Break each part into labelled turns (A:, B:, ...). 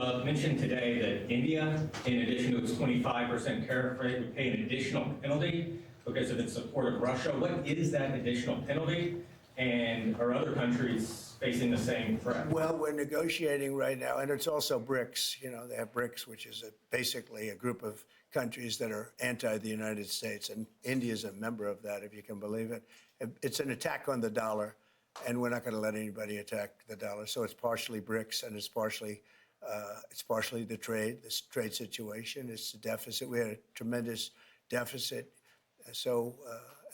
A: Mentioned today that India, in addition to its 25% tariff rate, would pay an additional penalty because of its support of Russia. What is that additional penalty? And are other countries facing the same threat?
B: Well, we're negotiating right now, and it's also BRICS. You know, they have BRICS, which is basically a group of countries that are anti the United States, and India is a member of that, if you can believe it. It's an attack on the dollar, and we're not going to let anybody attack the dollar. So it's partially BRICS, and it's partially the trade situation. It's the deficit. We had a tremendous deficit. So,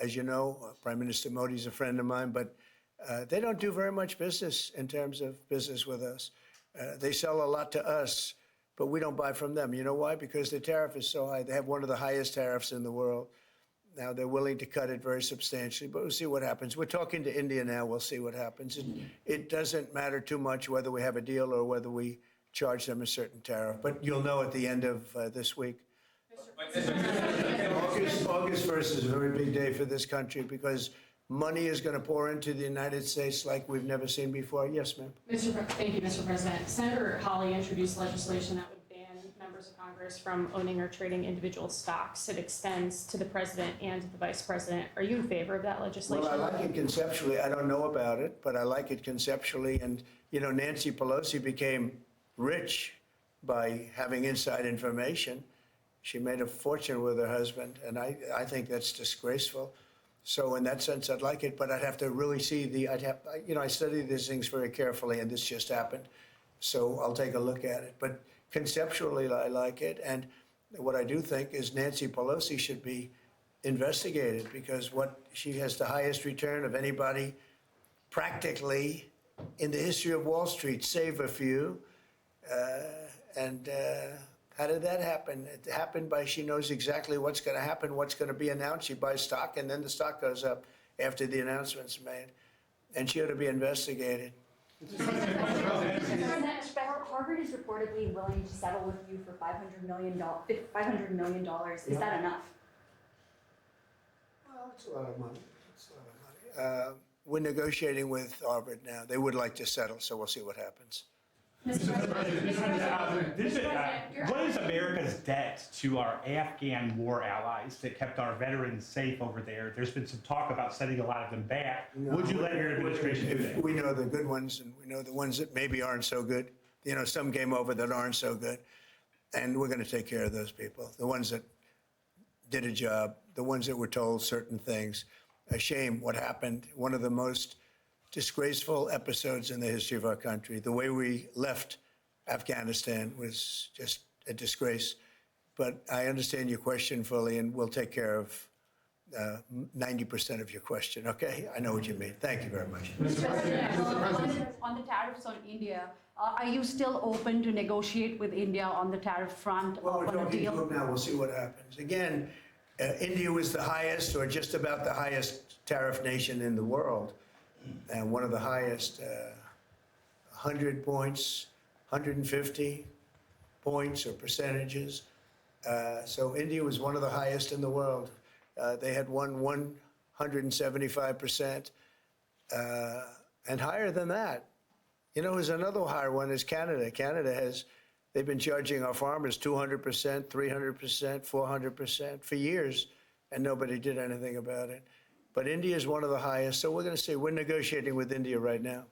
B: as you know, Prime Minister Modi is a friend of mine, but they don't do very much business in terms of business with us. They sell a lot to us, but we don't buy from them. You know why? Because the tariff is so high. They have one of the highest tariffs in the world. Now, they're willing to cut it very substantially, but we'll see what happens. We're talking to India now. We'll see what happens. It doesn't matter too much whether we have a deal or whether we charge them a certain tariff, but you'll know at the end of this week. August 1st is a very big day for this country because money is going to pour into the United States like we've never seen before. Yes, ma'am.
C: Thank you, Mr. President. Senator Hawley introduced legislation that would ban members of Congress from owning or trading individual stocks. It extends to the president and to the vice president. Are you in favor of that legislation?
B: Well, I like it conceptually. I don't know about it, but I like it conceptually. And, you know, Nancy Pelosi became rich by having inside information. She made a fortune with her husband, and I think that's disgraceful. So in that sense, I'd like it, but I'd have to really see I study these things very carefully, and this just happened. So I'll take a look at it. But conceptually, I like it. And what I do think is Nancy Pelosi should be investigated because she has the highest return of anybody practically in the history of Wall Street, save a few. How did that happen? It happened by she knows exactly what's going to happen, what's going to be announced. She buys stock, and then the stock goes up after the announcement's made. And she ought to be investigated.
D: Harvard is reportedly willing to settle with you for $500 million. Is that enough?
B: Well, it's a lot of money. We're negotiating with Harvard now. They would like to settle, so we'll see what happens.
E: What is America's debt to our Afghan war allies that kept our veterans safe over there? There's been some talk about sending a lot of them back. Would you let your administration do that?
B: We know the good ones, and we know the ones that maybe aren't so good. You know, some came over that aren't so good. And we're going to take care of those people, the ones that did a job, the ones that were told certain things. A shame what happened. One of the most disgraceful episodes in the history of our country. The way we left Afghanistan was just a disgrace. But I understand your question fully, and we'll take care of 90% of your question, okay? I know what you mean. Thank you very much.
D: Mr. President, on the tariffs on India, are you still open to negotiate with India on the tariff front
B: Well, we're
D: on a
B: talking
D: deal?
B: to them now. We'll see what happens. Again, India was the highest or just about the highest tariff nation in the world. And one of the highest, 100 points, 150 points or percentages. So India was one of the highest in the world. They had won 175%, and higher than that. You know, there's another higher one is Canada. They've been charging our farmers 200%, 300%, 400% for years, and nobody did anything about it. But India is one of the highest, so we're going to see. We're negotiating with India right now.